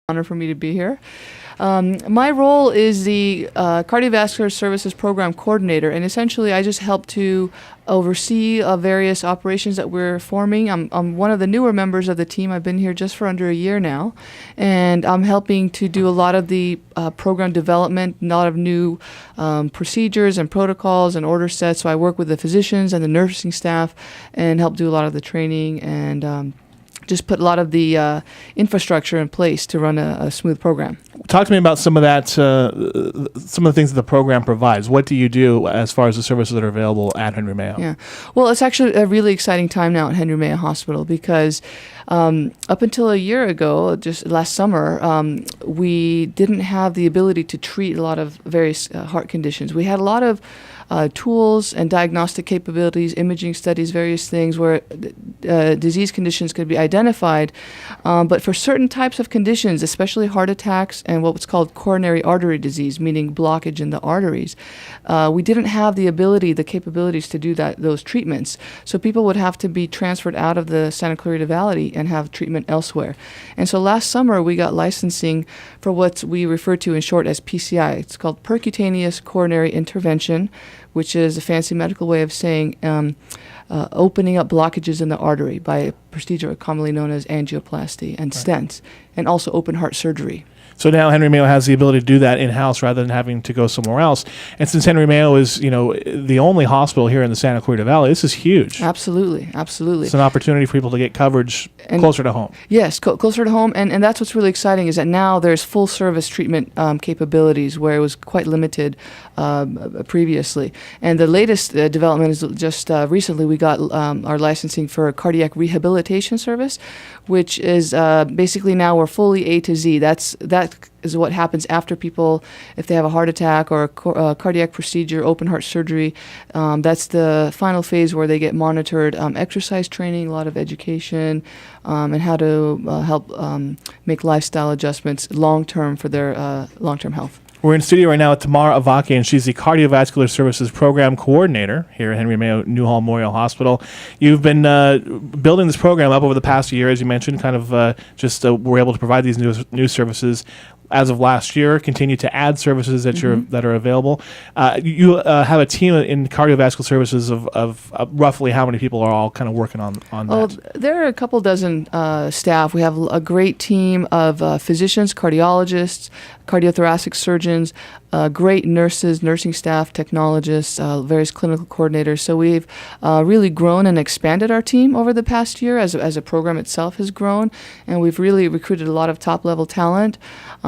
Honor for me to be here. My role is the Cardiovascular Services Program Coordinator, and essentially I just help to oversee various operations that we're forming. I'm one of the newer members of the team. I've been here just for under a year now, and I'm helping to do a lot of the program development, a lot of new procedures and protocols and order sets. So I work with the physicians and the nursing staff and help do a lot of the training and just put a lot of the infrastructure in place to run a smooth program. Talk to me about some of that, some of the things that the program provides. What do you do as far as the services that are available at Henry Mayo? Yeah, well, it's actually a really exciting time now at Henry Mayo Hospital because up until a year ago, just last summer, we didn't have the ability to treat a lot of various heart conditions. We had a lot of tools and diagnostic capabilities, imaging studies, various things where disease conditions could be identified. But for certain types of conditions, especially heart attacks and what's called coronary artery disease, meaning blockage in the arteries, we didn't have the ability, the capabilities to do those treatments. So people would have to be transferred out of the Santa Clarita Valley and have treatment elsewhere. And so last summer we got licensing for what we refer to in short as PCI. It's called percutaneous coronary intervention, which is a fancy medical way of saying opening up blockages in the artery by a procedure commonly known as angioplasty and stents, and also open heart surgery. So now Henry Mayo has the ability to do that in-house rather than having to go somewhere else. And since Henry Mayo is, the only hospital here in the Santa Clarita Valley, this is huge. Absolutely, absolutely. It's an opportunity for people to get coverage closer to home. Yes, closer to home. And that's what's really exciting is that now there's full-service treatment capabilities where it was quite limited previously. And the latest development is just recently we got our licensing for a cardiac rehabilitation service, which is basically now we're fully A to Z. That is what happens after people, if they have a heart attack or a cardiac procedure, open heart surgery. That's the final phase where they get monitored, exercise training, a lot of education, and how to help make lifestyle adjustments long-term for their long-term health. We're in studio right now with Tamar Avakian. She's the Cardiovascular Services Program Coordinator here at Henry Mayo Newhall Memorial Hospital. You've been building this program up over the past year, as you mentioned, kind of we're able to provide these new services as of last year, continue to add services that that are available. You have a team in cardiovascular services of roughly how many people are all kind of working on that? There are a couple dozen staff. We have a great team of physicians, cardiologists, cardiothoracic surgeons, great nurses, nursing staff, technologists, various clinical coordinators. So we've really grown and expanded our team over the past year as a program itself has grown, and we've really recruited a lot of top-level talent.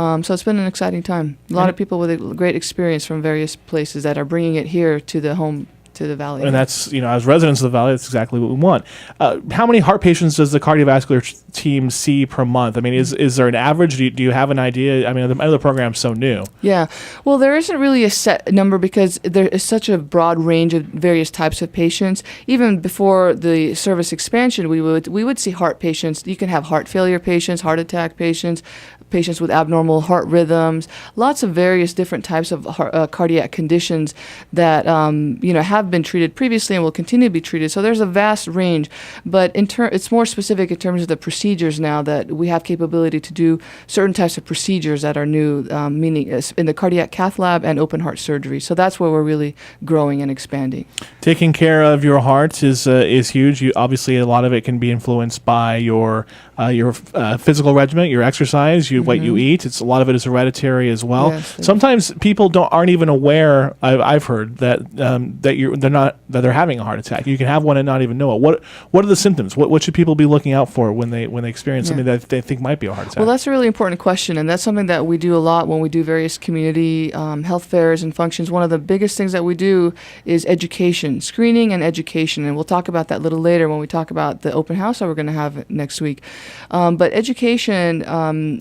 So it's been an exciting time. A lot of people with a great experience from various places that are bringing it here to the home, to the Valley. And that's, as residents of the Valley, that's exactly what we want. How many heart patients does the cardiovascular team see per month? I mean, is there an average? Do you have an idea? I mean, I know the program's so new. Yeah. Well, there isn't really a set number because there is such a broad range of various types of patients. Even before the service expansion, we would see heart patients. You can have heart failure patients, heart attack patients, patients with abnormal heart rhythms, lots of various different types of cardiac conditions that have been treated previously and will continue to be treated. So there's a vast range, but it's more specific in terms of the procedures now that we have capability to do certain types of procedures that are new, meaning in the cardiac cath lab and open heart surgery. So that's where we're really growing and expanding. Taking care of your heart is huge. Obviously, a lot of it can be influenced by your physical regimen, your exercise, what you eat. A lot of it is hereditary as well. Yes, sometimes people aren't even aware. I've heard that they're having a heart attack. You can have one and not even know it. What are the symptoms? What should people be looking out for when they experience something that they think might be a heart attack? Well, that's a really important question, and that's something that we do a lot when we do various community health fairs and functions. One of the biggest things that we do is education, screening and education, and we'll talk about that a little later when we talk about the open house that we're going to have next week. But education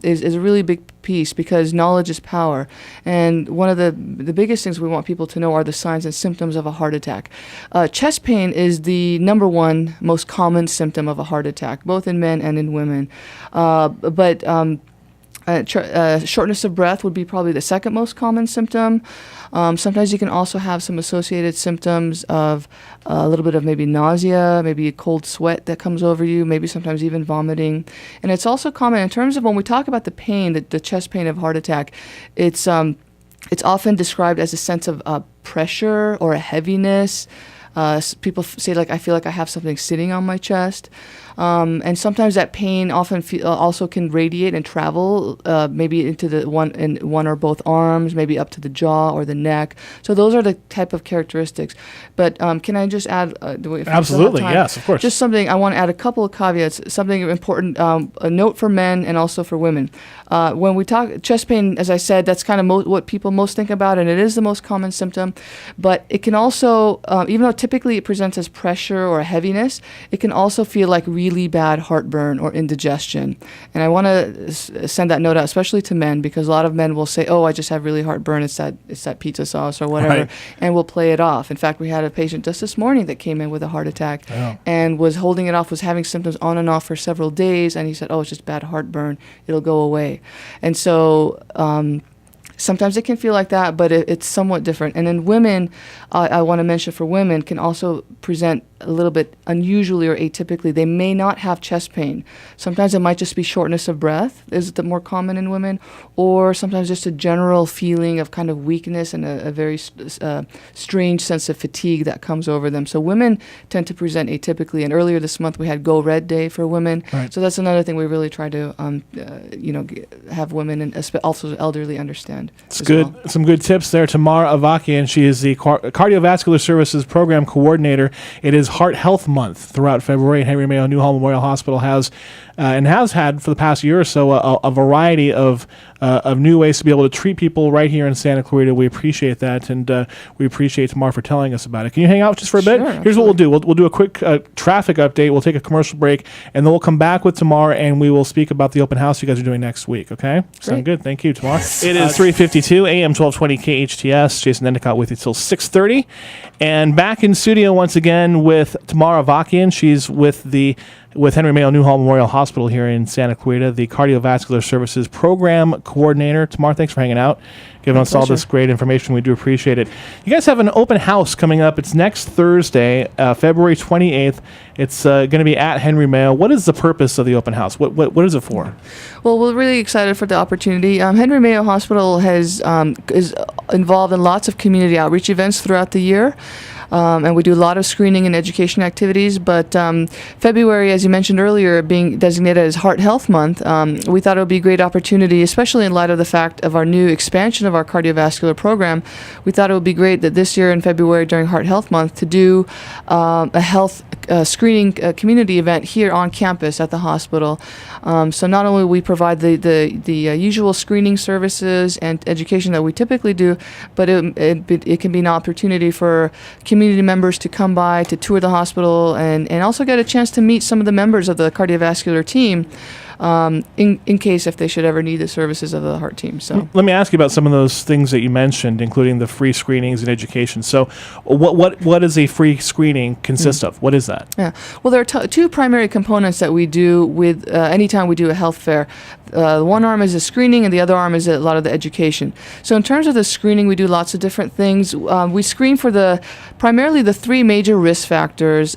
is a really big piece because knowledge is power. And one of the biggest things we want people to know are the signs and symptoms of a heart attack. Chest pain is the number one most common symptom of a heart attack, both in men and in women. But Shortness of breath would be probably the second most common symptom. Sometimes you can also have some associated symptoms of a little bit of maybe nausea, maybe a cold sweat that comes over you, maybe sometimes even vomiting. And it's also common in terms of when we talk about the pain, the chest pain of heart attack, it's often described as a sense of pressure or a heaviness. People say, like, I feel like I have something sitting on my chest. And sometimes that pain often also can radiate and travel maybe into the one or both arms, maybe up to the jaw or the neck. So those are the type of characteristics. But can I just add? Absolutely, yes, of course. Just something, I want to add a couple of caveats, something important, a note for men and also for women. When we talk chest pain, as I said, that's kind of what people most think about, and it is the most common symptom. But it can also, even though typically it presents as pressure or heaviness, it can also feel like really bad heartburn or indigestion. And I want to send that note out, especially to men, because a lot of men will say, "Oh, I just have really heartburn. It's that pizza sauce or whatever," right, and we'll play it off. In fact, we had a patient just this morning that came in with a heart attack and was holding it off, was having symptoms on and off for several days, and he said, "Oh, it's just bad heartburn. It'll go away." And so sometimes it can feel like that, but it's somewhat different. And then women, I want to mention for women, can also present a little bit unusually or atypically. They may not have chest pain. Sometimes it might just be shortness of breath is the more common in women, or sometimes just a general feeling of kind of weakness and a very strange sense of fatigue that comes over them. So women tend to present atypically. And earlier this month we had Go Red Day for women. Right. So that's another thing we really try to have women and also elderly understand. It's good. Well. Some good tips there. Tamar Avakian, she is the Cardiovascular Services Program Coordinator. It is Heart Health Month throughout February. Henry Mayo Newhall Memorial Hospital has had for the past year or so a variety of new ways to be able to treat people right here in Santa Clarita. We appreciate that, and we appreciate Tamar for telling us about it. Can you hang out just for a bit? Sure, Here's what we'll do. We'll do a quick traffic update. We'll take a commercial break, and then we'll come back with Tamar, and we will speak about the open house you guys are doing next week, okay? Sound good? Thank you, Tamar. It is 3:52 a.m., 1220 KHTS. Jason Endicott with you till 6:30. And back in studio once again with Tamar Avakian. She's with Henry Mayo Newhall Memorial Hospital here in Santa Clarita, the Cardiovascular Services Program Coordinator. Tamar, thanks for hanging out, giving us all this great information. We do appreciate it. You guys have an open house coming up. It's next Thursday, February 28th. It's going to be at Henry Mayo. What is the purpose of the open house? What is it for? Well, we're really excited for the opportunity. Henry Mayo Hospital is involved in lots of community outreach events throughout the year. And we do a lot of screening and education activities. But February, as you mentioned earlier, being designated as Heart Health Month, we thought it would be a great opportunity, especially in light of the fact of our new expansion of our cardiovascular program. We thought it would be great that this year in February during Heart Health Month to do a health screening community event here on campus at the hospital. So not only we provide the usual screening services and education that we typically do, but it can be an opportunity for community members to come by to tour the hospital and also get a chance to meet some of the members of the cardiovascular team in case if they should ever need the services of the heart team. So let me ask you about some of those things that you mentioned, including the free screenings and education. So what does a free screening consist of? What is that? Yeah. Well, there are two primary components that we do with anytime we do a health fair. One arm is the screening, and the other arm is a lot of the education. So in terms of the screening, we do lots of different things. We screen for primarily the three major risk factors,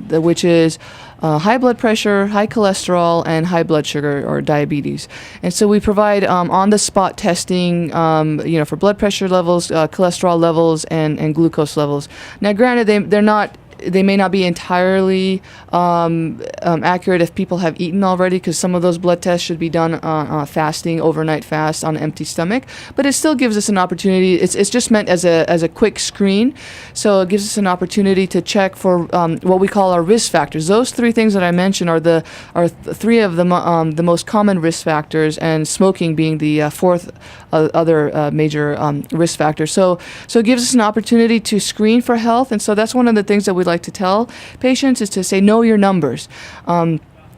which is high blood pressure, high cholesterol, and high blood sugar or diabetes. And so we provide on-the-spot testing, for blood pressure levels, cholesterol levels, and glucose levels. Now, granted, they may not be entirely accurate if people have eaten already, because some of those blood tests should be done fasting, overnight fast on an empty stomach. But it still gives us an opportunity. It's just meant as a quick screen, so it gives us an opportunity to check for what we call our risk factors. Those three things that I mentioned are three of the most common risk factors, and smoking being the fourth other major risk factor. So it gives us an opportunity to screen for health, and so that's one of the things that we'd like to tell patients is to say, know your numbers.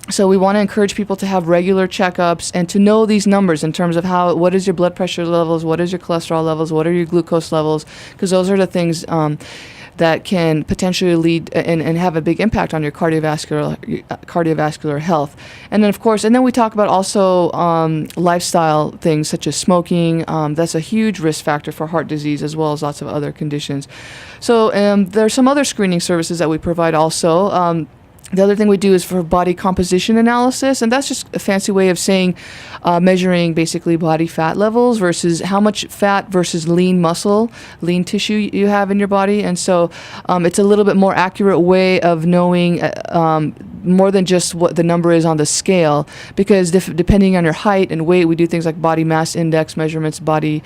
So we want to encourage people to have regular checkups and to know these numbers in terms of what is your blood pressure levels, what is your cholesterol levels, what are your glucose levels, because those are the things. that can potentially lead and have a big impact on your cardiovascular health. And then, of course, and then we talk about also lifestyle things such as smoking. That's a huge risk factor for heart disease as well as lots of other conditions. So there are some other screening services that we provide also. The other thing we do is for body composition analysis, and that's just a fancy way of saying measuring basically body fat levels versus how much fat versus lean muscle, lean tissue you have in your body. And so it's a little bit more accurate way of knowing more than just what the number is on the scale, because depending on your height and weight, we do things like body mass index measurements, body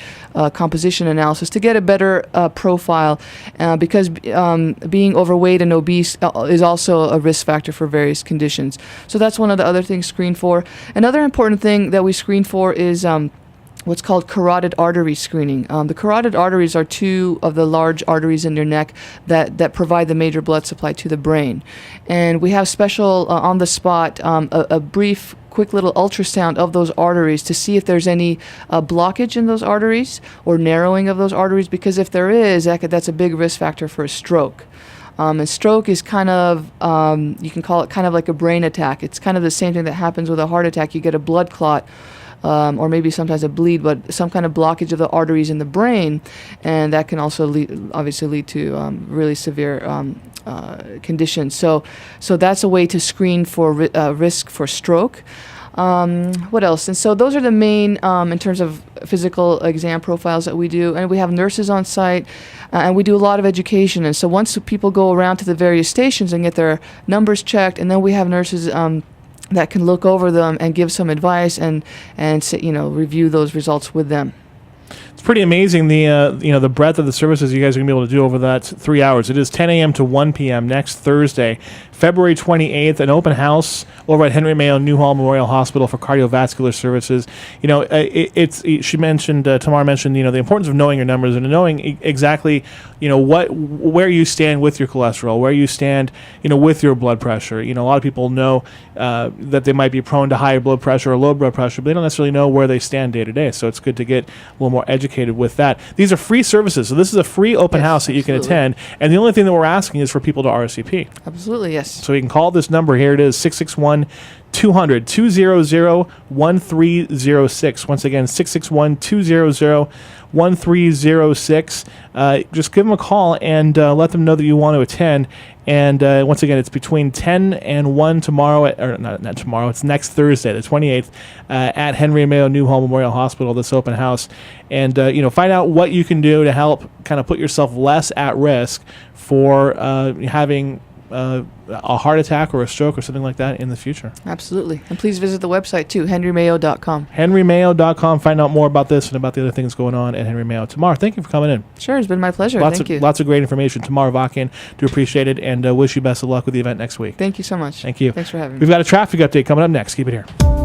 composition analysis to get a better profile, because being overweight and obese is also a risk factor for various conditions. So that's one of the other things screened for. Another important thing that we screen for is what's called carotid artery screening. The carotid arteries are two of the large arteries in your neck that provide the major blood supply to the brain. And we have special, on the spot, a brief, quick little ultrasound of those arteries to see if there's any blockage in those arteries or narrowing of those arteries, because if there is, that's a big risk factor for a stroke. And stroke is kind of, you can call it kind of like a brain attack. It's kind of the same thing that happens with a heart attack. You get a blood clot, or maybe sometimes a bleed, but some kind of blockage of the arteries in the brain, and that can also obviously lead to really severe conditions. So that's a way to screen for risk for stroke. What else? And so those are the main, in terms of physical exam profiles that we do. And we have nurses on site, and we do a lot of education. And so once people go around to the various stations and get their numbers checked, and then we have nurses that can look over them and give some advice and review those results with them. It's pretty amazing the breadth of the services you guys are going to be able to do over that 3 hours. It is 10 a.m. to 1 p.m. next Thursday, February 28th, an open house over at Henry Mayo Newhall Memorial Hospital for Cardiovascular Services. She mentioned, Tamar mentioned, the importance of knowing your numbers and knowing exactly, where you stand with your cholesterol, where you stand, with your blood pressure. A lot of people know that they might be prone to high blood pressure or low blood pressure, but they don't necessarily know where they stand day to day. So it's good to get a little more educated with that. These are free services. So this is a free open house that you can attend. And the only thing that we're asking is for people to RSVP. Absolutely, yes. So you can call this number here. It is 661-200-200-1306. Once again, 661-200-1306. Just give them a call and let them know that you want to attend. And once again, it's between 10 and 1 tomorrow, not tomorrow, it's next Thursday, the 28th, at Henry Mayo Newhall Memorial Hospital, this open house. And, find out what you can do to help kind of put yourself less at risk for having a heart attack or a stroke or something like that in the future. Absolutely. And please visit the website too, henrymayo.com. henrymayo.com. Find out more about this and about the other things going on at Henry Mayo. Tamar, thank you for coming in. Sure, it's been my pleasure. Thank you. Lots of great information. Tamar Avakian, do appreciate it, and wish you best of luck with the event next week. Thank you so much. Thank you. Thanks for having me. We've got a traffic update coming up next. Keep it here.